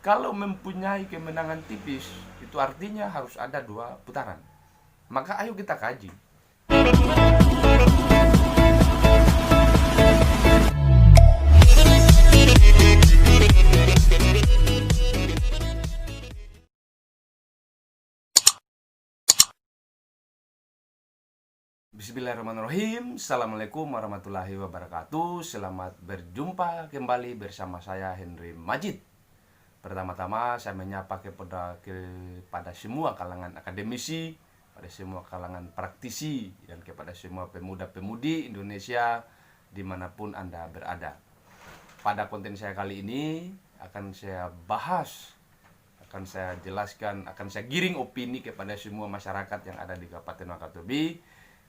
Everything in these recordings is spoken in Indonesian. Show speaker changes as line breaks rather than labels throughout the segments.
Kalau mempunyai kemenangan tipis, itu artinya harus ada 2 putaran. Maka ayo kita kaji. Bismillahirrahmanirrahim. Assalamualaikum warahmatullahi wabarakatuh. Selamat berjumpa kembali bersama saya Henry Majid. Pertama-tama saya menyapa kepada semua kalangan akademisi, pada semua kalangan praktisi, dan kepada semua pemuda-pemudi Indonesia dimanapun Anda berada. Pada konten saya kali ini akan saya bahas, akan saya jelaskan, akan saya giring opini kepada semua masyarakat yang ada di Kabupaten Wakatobi.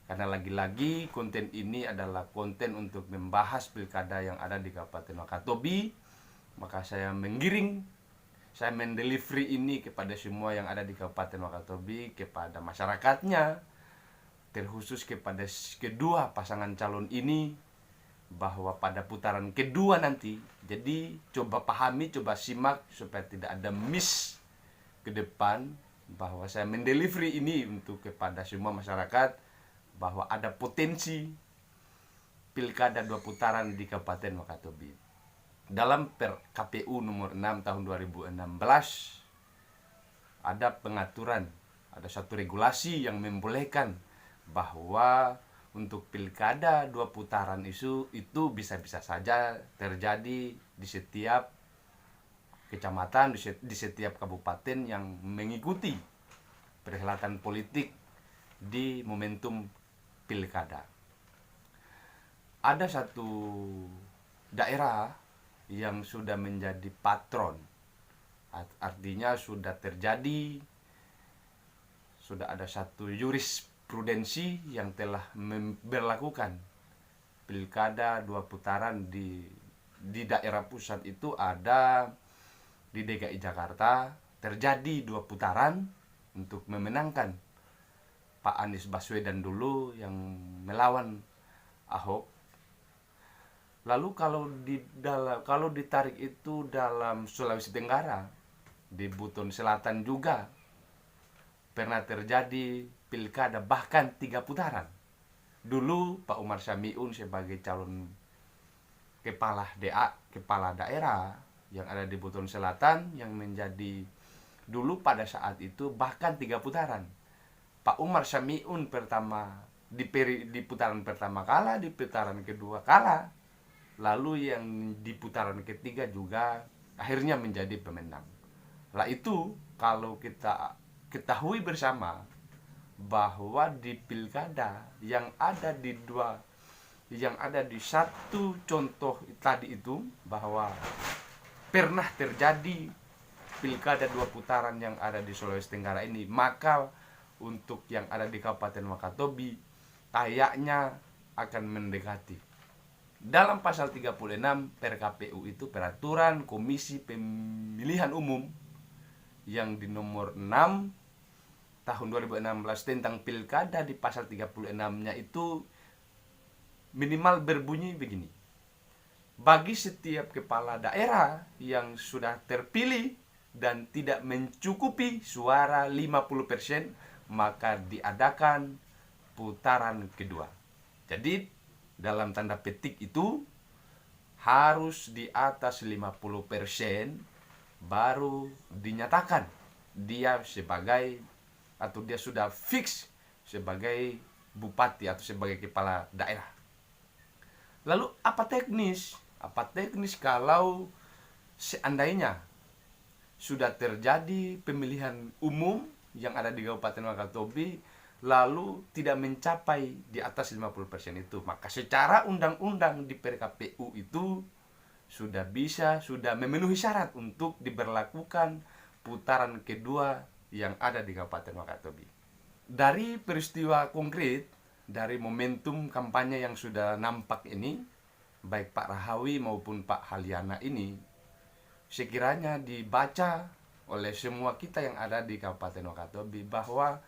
Karena lagi-lagi konten ini adalah konten untuk membahas pilkada yang ada di Kabupaten Wakatobi. Maka saya mendelivery ini kepada semua yang ada di Kabupaten Wakatobi, kepada masyarakatnya, terkhusus kepada kedua pasangan calon ini, bahwa pada putaran kedua nanti, jadi coba pahami, coba simak supaya tidak ada miss ke depan, bahwa saya mendelivery ini untuk kepada semua masyarakat, bahwa ada potensi pilkada 2 putaran di Kabupaten Wakatobi. Dalam KPU nomor 6 tahun 2016 ada pengaturan, ada satu regulasi yang membolehkan bahwa untuk pilkada 2 putaran itu bisa-bisa saja terjadi di setiap kecamatan, di setiap kabupaten yang mengikuti perhelatan politik di momentum pilkada. Ada satu daerah yang sudah menjadi patron, artinya sudah ada satu jurisprudensi yang telah berlakukan pilkada 2 putaran di daerah pusat. Itu ada di DKI Jakarta, terjadi 2 putaran untuk memenangkan Pak Anies Baswedan dulu yang melawan Ahok. Lalu kalau ditarik itu dalam Sulawesi Tenggara, di Buton Selatan juga pernah terjadi pilkada bahkan 3 putaran. Dulu Pak Umar Syamiun sebagai calon kepala daerah yang ada di Buton Selatan yang menjadi dulu pada saat itu bahkan 3 putaran. Pak Umar Syamiun pertama di putaran pertama kalah, di putaran kedua kalah, lalu yang di putaran ketiga juga akhirnya menjadi pemenang. Lah itu kalau kita ketahui bersama bahwa di pilkada yang ada di satu contoh tadi itu, bahwa pernah terjadi pilkada 2 putaran yang ada di Sulawesi Tenggara ini, maka untuk yang ada di Kabupaten Wakatobi kayaknya akan mendekati. Dalam pasal 36 PKPU itu, peraturan Komisi Pemilihan Umum yang di nomor 6 tahun 2016 tentang pilkada, di pasal 36-nya itu minimal berbunyi begini: bagi setiap kepala daerah yang sudah terpilih dan tidak mencukupi suara 50%, maka diadakan putaran kedua. Jadi dalam tanda petik itu harus di atas 50% baru dinyatakan dia sebagai, atau dia sudah fix sebagai bupati atau sebagai kepala daerah. Lalu apa teknis kalau seandainya sudah terjadi pemilihan umum yang ada di Kabupaten Wakatobi lalu tidak mencapai di atas 50% itu? Maka secara undang-undang di PKPU itu sudah memenuhi syarat untuk diberlakukan putaran kedua yang ada di Kabupaten Wakatobi. Dari peristiwa konkret, dari momentum kampanye yang sudah nampak ini, baik Pak Rahawi maupun Pak Halyana ini, sekiranya dibaca oleh semua kita yang ada di Kabupaten Wakatobi, bahwa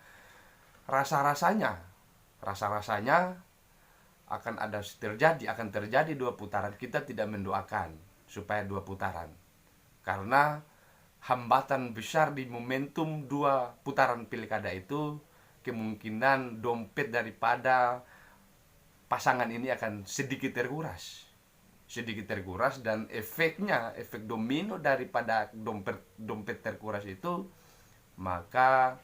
rasa-rasanya akan terjadi 2 putaran. Kita tidak mendoakan supaya 2 putaran, karena hambatan besar di momentum dua putaran pilkada itu, kemungkinan dompet daripada pasangan ini akan sedikit terkuras dan efeknya, efek domino daripada dompet terkuras itu, maka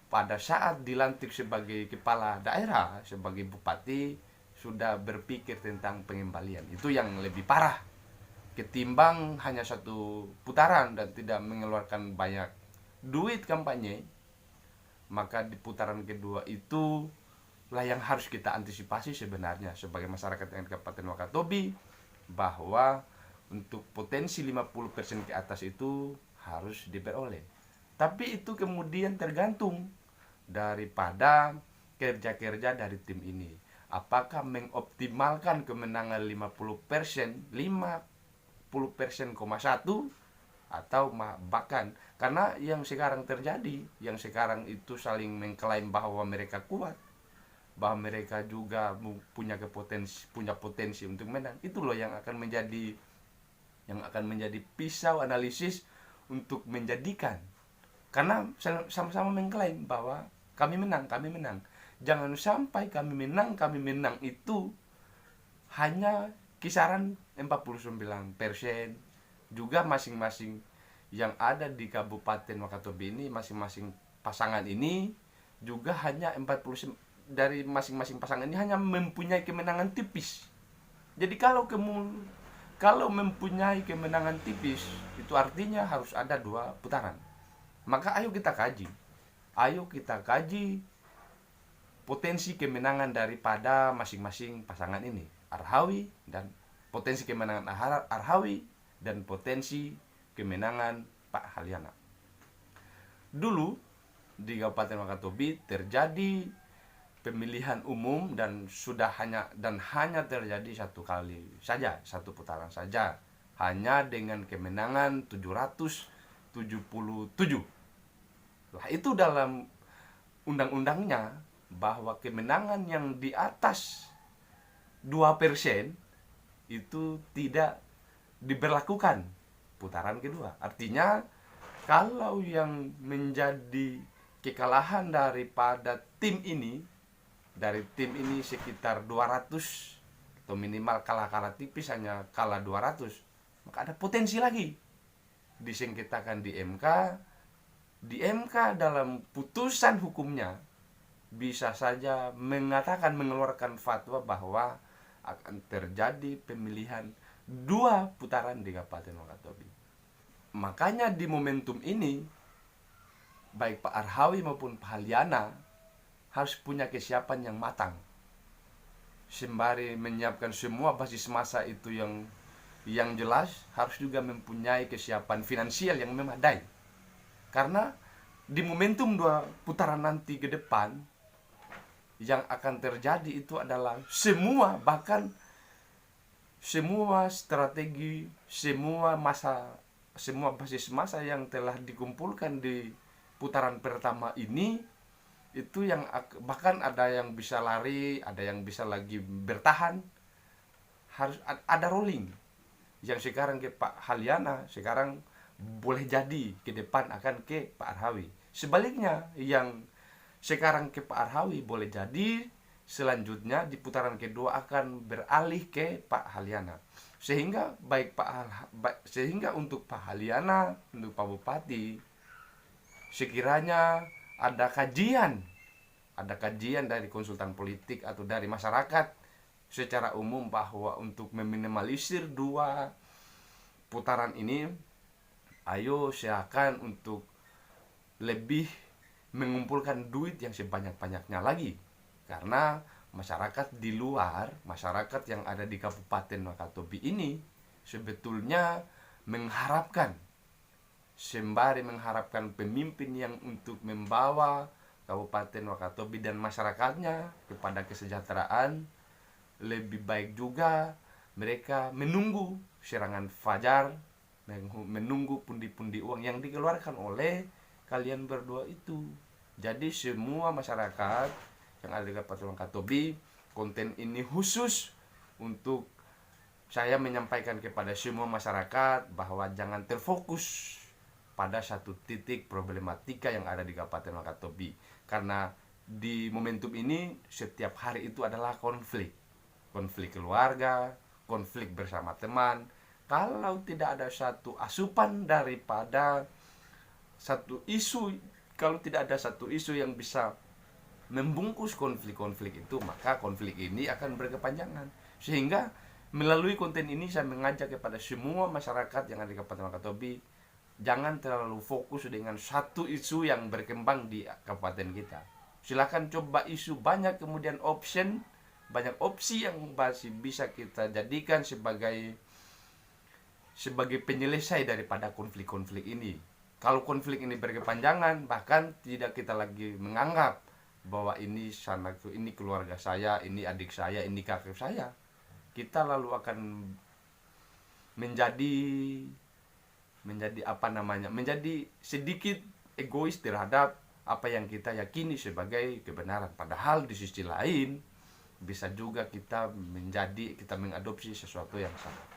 pada saat dilantik sebagai kepala daerah, sebagai bupati, sudah berpikir tentang pengembalian. Itu yang lebih parah ketimbang hanya satu putaran dan tidak mengeluarkan banyak duit kampanye. Maka di putaran kedua itu lah yang harus kita antisipasi sebenarnya sebagai masyarakat yang di Kabupaten Wakatobi, bahwa untuk potensi 50% ke atas itu harus diperoleh. Tapi itu kemudian tergantung daripada kerja-kerja dari tim ini. Apakah mengoptimalkan kemenangan 50%, 50%,1 atau bahkan, karena yang sekarang terjadi, yang sekarang itu saling mengklaim bahwa mereka kuat, bahwa mereka juga punya potensi untuk menang. Itu loh yang akan menjadi pisau analisis untuk menjadikan, karena sama-sama mengklaim bahwa kami menang. Jangan sampai kami menang itu hanya kisaran 49%. Juga masing-masing yang ada di Kabupaten Wakatobi ini, masing-masing pasangan ini juga hanya 40, dari masing-masing pasangan ini hanya mempunyai kemenangan tipis. Jadi kalau mempunyai kemenangan tipis, itu artinya harus ada 2 putaran. Maka ayo kita kaji potensi kemenangan daripada masing-masing pasangan ini, Arhawi, dan potensi kemenangan Arhawi dan potensi kemenangan Pak Halyana. Dulu di Kabupaten Wakatobi terjadi pemilihan umum dan hanya terjadi satu kali saja, satu putaran saja, hanya dengan kemenangan 777. Lah itu dalam undang-undangnya, bahwa kemenangan yang di atas 2% itu tidak diberlakukan putaran kedua. Artinya kalau yang menjadi kekalahan daripada tim ini, dari tim ini sekitar 200, atau minimal kalah tipis hanya kalah 200, maka ada potensi lagi disengketakan di MK. Di MK dalam putusan hukumnya bisa saja mengeluarkan fatwa bahwa akan terjadi pemilihan 2 putaran di Kabupaten Wakatobi. Makanya di momentum ini, baik Pak Arhawi maupun Pak Halyana harus punya kesiapan yang matang, sembari menyiapkan semua basis massa itu yang jelas, harus juga mempunyai kesiapan finansial yang memadai. Karena di momentum 2 putaran nanti ke depan, yang akan terjadi itu adalah semua strategi, semua basis massa yang telah dikumpulkan di putaran pertama ini, itu yang bahkan ada yang bisa lari, ada yang bisa lagi bertahan, harus ada rolling. Yang sekarang ke Pak Halyana, sekarang boleh jadi ke depan akan ke Pak Arhawi. Sebaliknya, yang sekarang ke Pak Arhawi boleh jadi selanjutnya di putaran kedua akan beralih ke Pak Halyana. Sehingga untuk Pak Halyana, untuk Pak Bupati, sekiranya ada kajian dari konsultan politik atau dari masyarakat secara umum bahwa untuk meminimalisir 2 putaran ini, ayo silakan untuk lebih mengumpulkan duit yang sebanyak-banyaknya lagi. Karena masyarakat di luar, masyarakat yang ada di Kabupaten Wakatobi ini sebetulnya sembari mengharapkan pemimpin yang untuk membawa Kabupaten Wakatobi dan masyarakatnya kepada kesejahteraan. Lebih baik juga mereka menunggu serangan fajar, menunggu pundi-pundi uang yang dikeluarkan oleh kalian berdua itu. Jadi semua masyarakat yang ada di Kabupaten Wakatobi, konten ini khusus untuk saya menyampaikan kepada semua masyarakat bahwa jangan terfokus pada satu titik problematika yang ada di Kabupaten Wakatobi. Karena di momentum ini setiap hari itu adalah konflik. Konflik keluarga, konflik bersama teman. Kalau tidak ada satu asupan daripada satu isu, kalau tidak ada satu isu yang bisa membungkus konflik-konflik itu, maka konflik ini akan berkepanjangan. Sehingga melalui konten ini saya mengajak kepada semua masyarakat yang ada di Kabupaten Wakatobi, jangan terlalu fokus dengan satu isu yang berkembang di kabupaten kita. Silakan coba isu banyak, kemudian banyak opsi yang masih bisa kita jadikan sebagai penyelesai daripada konflik-konflik ini. Kalau konflik ini berkepanjangan, bahkan tidak kita lagi menganggap bahwa ini keluarga saya, ini adik saya, ini kakak saya, kita lalu akan menjadi menjadi sedikit egois terhadap apa yang kita yakini sebagai kebenaran. Padahal di sisi lain bisa juga kita mengadopsi sesuatu yang salah.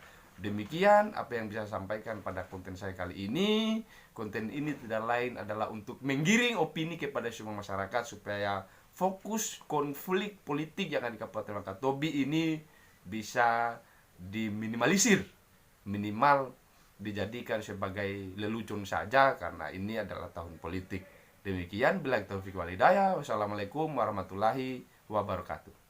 Demikian apa yang bisa saya sampaikan pada konten saya kali ini. Konten ini tidak lain adalah untuk menggiring opini kepada semua masyarakat supaya fokus konflik politik yang ada di Kabupaten Wakatobi ini bisa diminimalisir, minimal dijadikan sebagai lelucon saja, karena ini adalah tahun politik. Demikian, billahi taufiq wal hidayah. Wassalamualaikum warahmatullahi wabarakatuh.